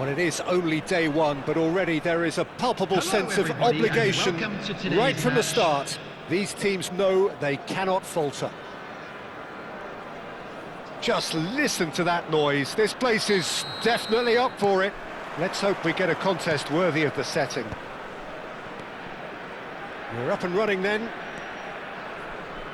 Well, it is only day one, but already there is a palpable sense of obligation right from the start. These teams know they cannot falter. Just listen to that noise. This place is definitely up for it. Let's hope we get a contest worthy of the setting. We're up and running then.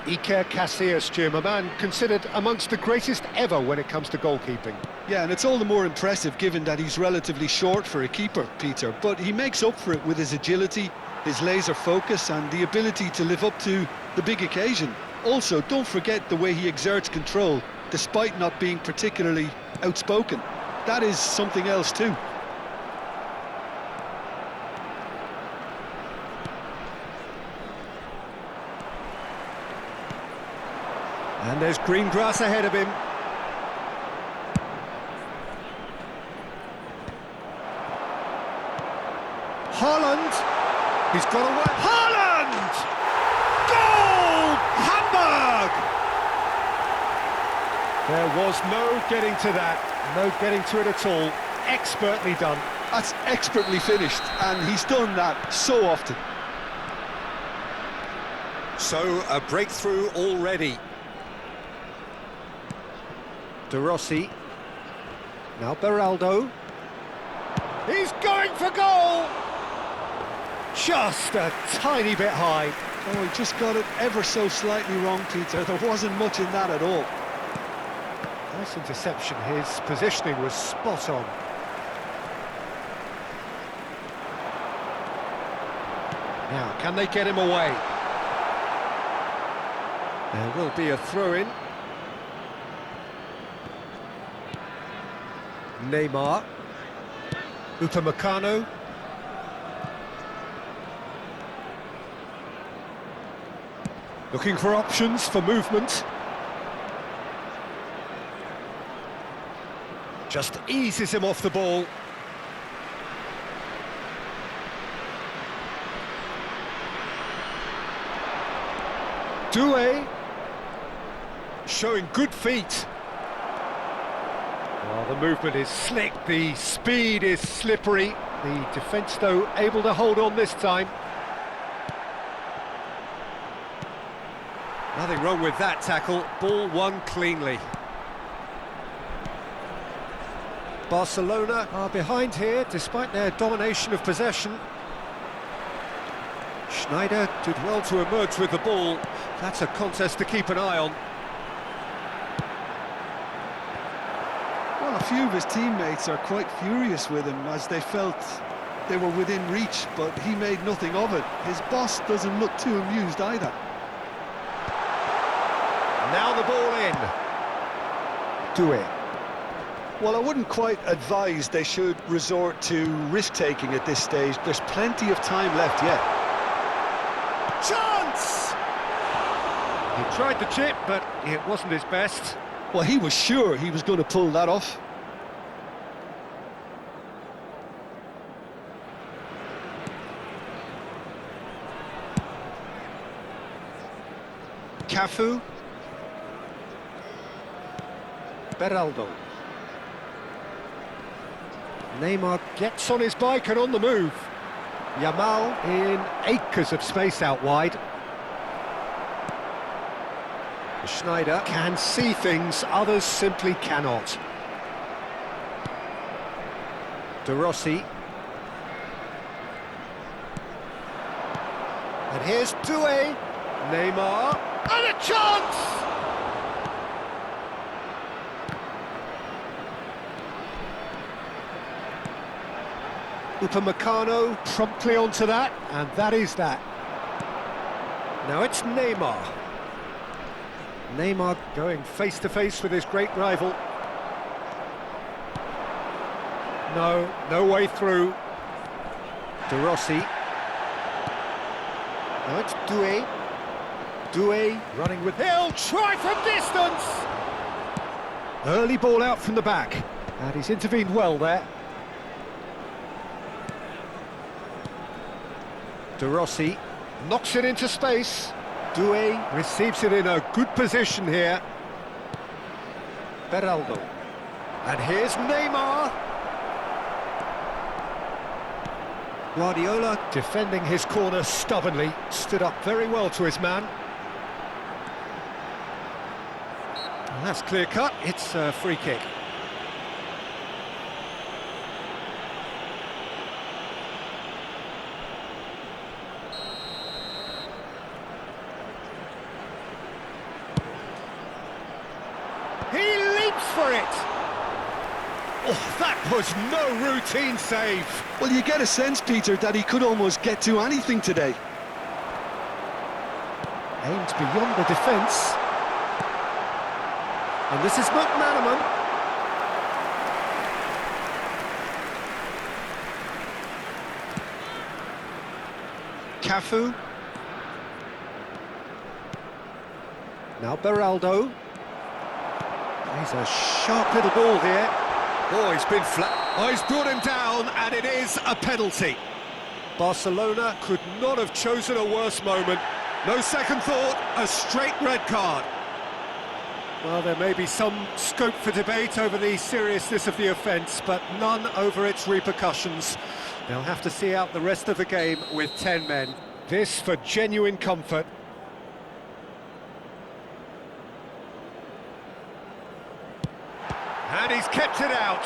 Iker Casillas, Jim, a man considered amongst the greatest ever when it comes to goalkeeping. Yeah, and it's all the more impressive given that he's relatively short for a keeper, Peter. But he makes up for it with his agility, his laser focus and the ability to live up to the big occasion. Also, don't forget the way he exerts control, despite not being particularly outspoken. That is something else too. And there's green grass ahead of him. Haaland! He's got away. Haaland! Goal! Hamburg! There was no getting to that, no getting to it at all. Expertly done. That's expertly finished, and he's done that so often. So, a breakthrough already. De Rossi. Now Beraldo. He's going for goal! Just a tiny bit high. Oh, he just got it ever so slightly wrong, Peter. There wasn't much in that at all. Nice interception. His positioning was spot on. Now, can they get him away? There will be a throw-in. Neymar. Upamecano. Looking for options for movement. Just eases him off the ball. Doué. Showing good feet. Well, the movement is slick, the speed is slippery. The defence, though, able to hold on this time. Nothing wrong with that tackle. Ball won cleanly. Barcelona are behind here, despite their domination of possession. Schneider did well to emerge with the ball. That's a contest to keep an eye on. Well, a few of his teammates are quite furious with him as they felt they were within reach, but he made nothing of it. His boss doesn't look too amused either. Now the ball in. Doué. Well, I wouldn't quite advise they should resort to risk-taking at this stage. There's plenty of time left yet. Chance! He tried the chip, but it wasn't his best. Well, he was sure he was going to pull that off. Cafu. Beraldo. Neymar gets on his bike and on the move. Yamal in acres of space out wide. Schneider can see things others simply cannot. De Rossi. And here's Doué. Neymar. And a chance! Upamecano promptly onto that, and that is that. Now it's Neymar. Neymar going face-to-face with his great rival. No way through. De Rossi. Now it's Doué. Doué running with... He'll try from distance! Early ball out from the back, and he's intervened well there. De Rossi knocks it into space. Doué receives it in a good position here. Beraldo. And here's Neymar. Guardiola, defending his corner stubbornly, stood up very well to his man. And that's clear cut, it's a free kick. He leaps for it! Oh, that was no routine save. Well, you get a sense, Peter, that he could almost get to anything today. Aimed beyond the defence. And this is McManaman. Cafu. Now Beraldo. He's a sharp little ball here. Oh, he's been flat. Oh, he's brought him down, and it is a penalty. Barcelona could not have chosen a worse moment. No second thought, a straight red card. Well, there may be some scope for debate over the seriousness of the offence, but none over its repercussions. They'll have to see out the rest of the game with 10 men. This for genuine comfort. And he's kept it out.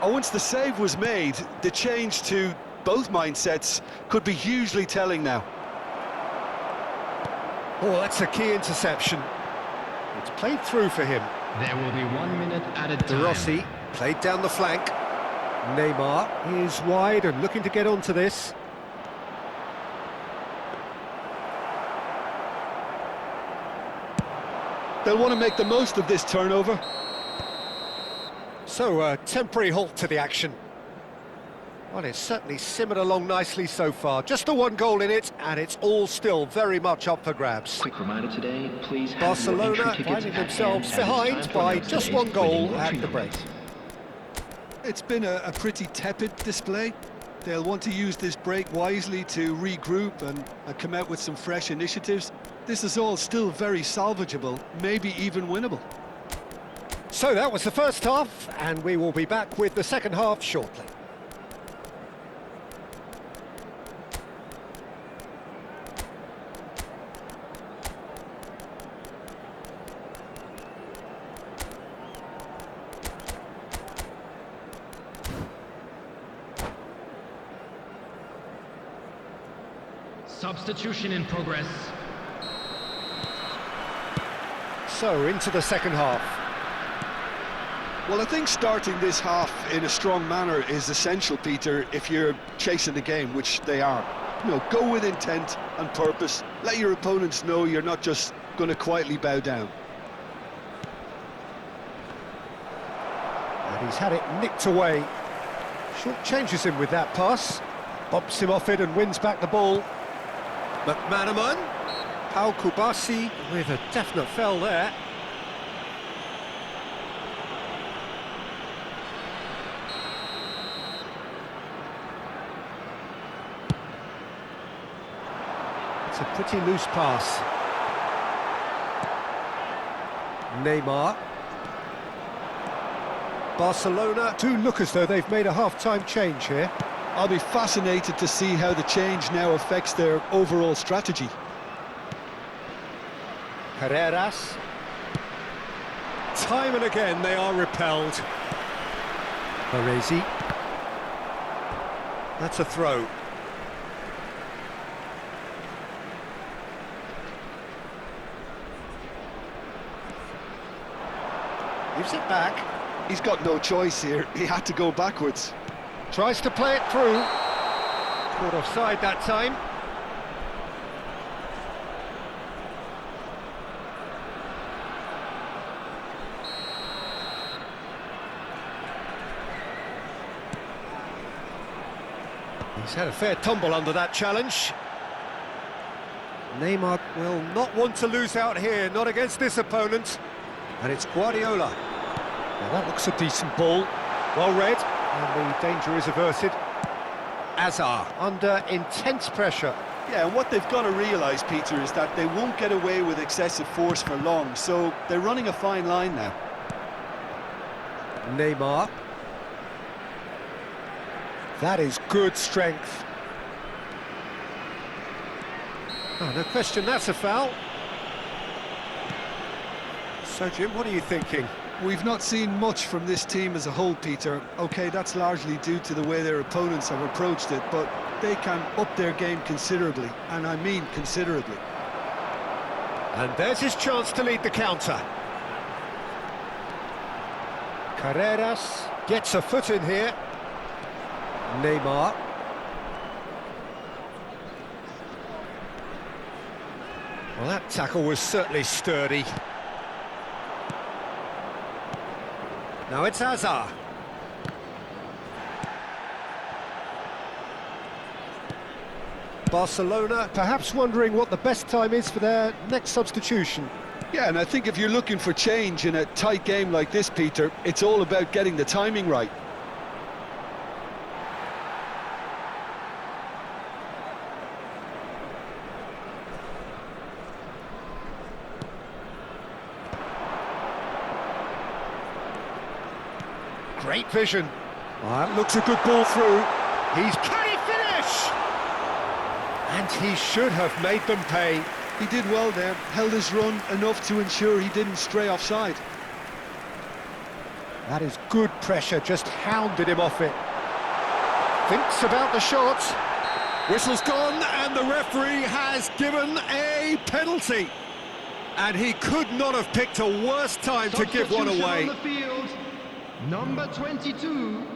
Oh, once the save was made, the change to both mindsets could be hugely telling now. Oh, that's a key interception. It's played through for him. There will be 1 minute added De time. Rossi played down the flank. Neymar is wide and looking to get onto this. They'll want to make the most of this turnover. So, a temporary halt to the action. Well, it's certainly simmered along nicely so far. Just the one goal in it, and it's all still very much up for grabs. Quick reminder today, please have Barcelona your entry tickets finding at themselves hand, as it's behind time for by announcing just today's one goal winning at lottery the break. numbers. It's been a pretty tepid display. They'll want to use this break wisely to regroup and come out with some fresh initiatives. This is all still very salvageable, maybe even winnable. So that was the first half, and we will be back with the second half shortly. Substitution in progress. So, into the second half. Well, I think starting this half in a strong manner is essential, Peter, if you're chasing the game, which they are. You know, go with intent and purpose. Let your opponents know you're not just going to quietly bow down. And he's had it nicked away. Short changes him with that pass. Bumps him off it and wins back the ball. McManaman. Pau Kubasi with a definite foul there. It's a pretty loose pass. Neymar. Barcelona do look as though they've made a half-time change here. I'll be fascinated to see how the change now affects their overall strategy. Carreras. Time and again they are repelled. Baresi. That's a throw. Gives it back. He's got no choice here. He had to go backwards. Tries to play it through. Caught offside that time. He's had a fair tumble under that challenge. Neymar will not want to lose out here, not against this opponent. And it's Guardiola. Now that looks a decent ball. Well read, and the danger is averted. Azar under intense pressure. Yeah, and what they've got to realise, Peter, is that they won't get away with excessive force for long, so they're running a fine line now. Neymar. That is good strength. Oh, no question, that's a foul. So, Jim, what are you thinking? We've not seen much from this team as a whole, Peter. OK, that's largely due to the way their opponents have approached it, but they can up their game considerably, and I mean considerably. And there's his chance to lead the counter. Carreras gets a foot in here. Neymar. Well, that tackle was certainly sturdy. Now it's Hazard. Barcelona perhaps wondering what the best time is for their next substitution. Yeah, and I think if you're looking for change in a tight game like this, Peter, it's all about getting the timing right. Great vision. Well, that looks a good ball through. Can he finish? And he should have made them pay. He did well there, held his run enough to ensure he didn't stray offside. That is good pressure, just hounded him off it. Thinks about the shot. Whistle's gone, and the referee has given a penalty. And he could not have picked a worse time to give one away. On the field, number 22,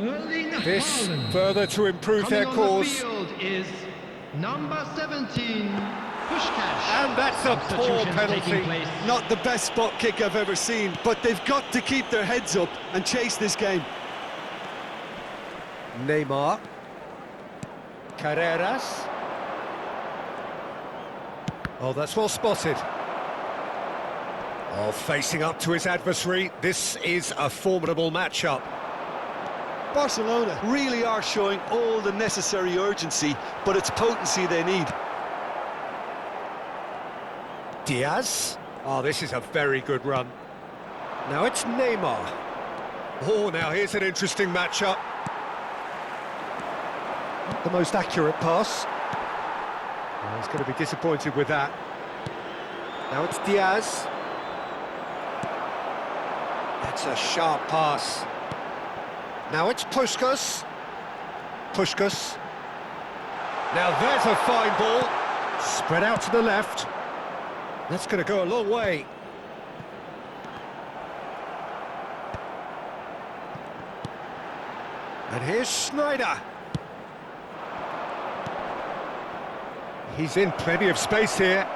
Erling This Haaland. further to improve Coming their on cause. the field is number 17, Puskás. And that's a poor Substitution taking penalty. place. Not the best spot kick I've ever seen, but they've got to keep their heads up and chase this game. Neymar. Carreras. Oh, that's well spotted. Oh, facing up to his adversary, this is a formidable matchup. Barcelona really are showing all the necessary urgency, but it's potency they need. Diaz. Oh, this is a very good run. Now it's Neymar. Oh, now here's an interesting matchup. Not the most accurate pass. Oh, he's going to be disappointed with that. Now it's Diaz. That's a sharp pass. Now it's Puskás. Puskás. Now there's a fine ball. Spread out to the left. That's going to go a long way. And here's Schneider. He's in plenty of space here.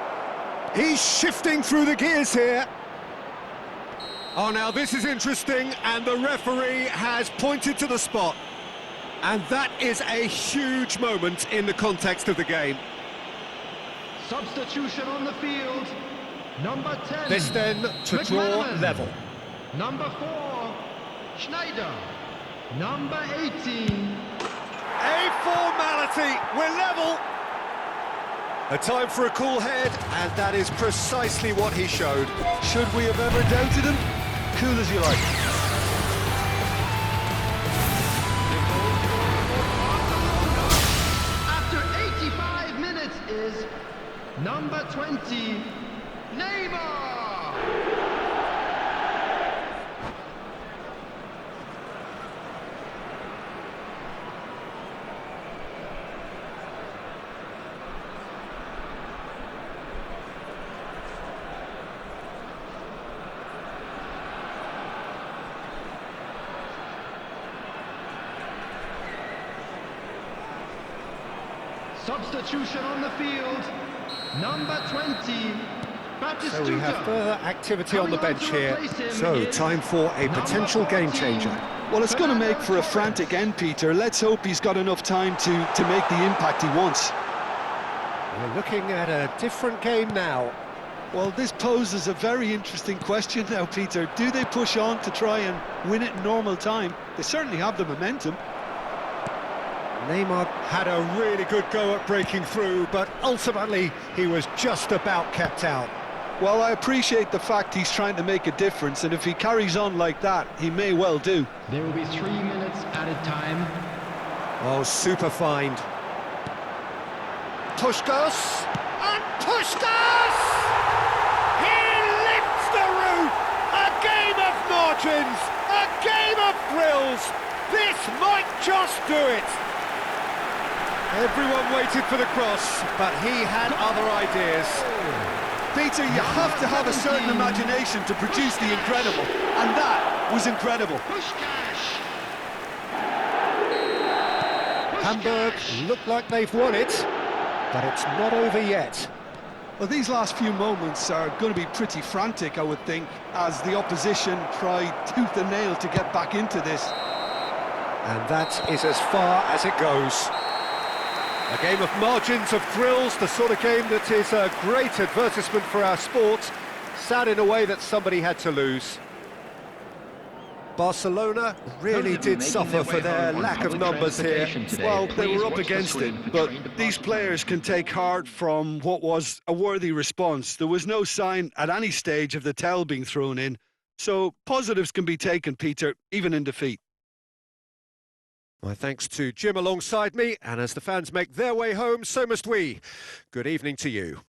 He's shifting through the gears here. Oh, now this is interesting, and the referee has pointed to the spot. And that is a huge moment in the context of the game. Substitution on the field, number 10. This then to draw McManaman. level. Number 4, Schneider. Number 18. A formality, we're level. A time for a cool head, and that is precisely what he showed. Should we have ever doubted him? Cool as you like. After 85 minutes is number 20, Neymar. Substitution on the field, number 20, Batistuta. So we have further activity on the Coming on bench to here. replace him So is time for a number potential game 14. changer. Well, it's going to make for a frantic end, Peter. Let's hope he's got enough time to make the impact he wants. We're looking at a different game now. Well, this poses a very interesting question now, Peter. Do they push on to try and win it in normal time? They certainly have the momentum. Neymar had a really good go at breaking through, but ultimately he was just about kept out. Well, I appreciate the fact he's trying to make a difference, and if he carries on like that, he may well do. There will be 3 minutes added time. Oh, super find. Puskás, and Puskás! He lifts the roof! A game of margins, a game of thrills. This might just do it. Everyone waited for the cross, but he had other ideas. Peter, you have to have a certain imagination to produce the incredible, and that was incredible. Puskás. Hamburg look like they've won it, but it's not over yet. Well, these last few moments are going to be pretty frantic, I would think, as the opposition try tooth and nail to get back into this. And that is as far as it goes. A game of margins, of thrills, the sort of game that is a great advertisement for our sport. Sad in a way that somebody had to lose. Barcelona really did suffer for their lack of numbers here. Well, they were up against it, but these players can take heart from what was a worthy response. There was no sign at any stage of the towel being thrown in, so positives can be taken, Peter, even in defeat. My thanks to Jim alongside me, and as the fans make their way home, so must we. Good evening to you.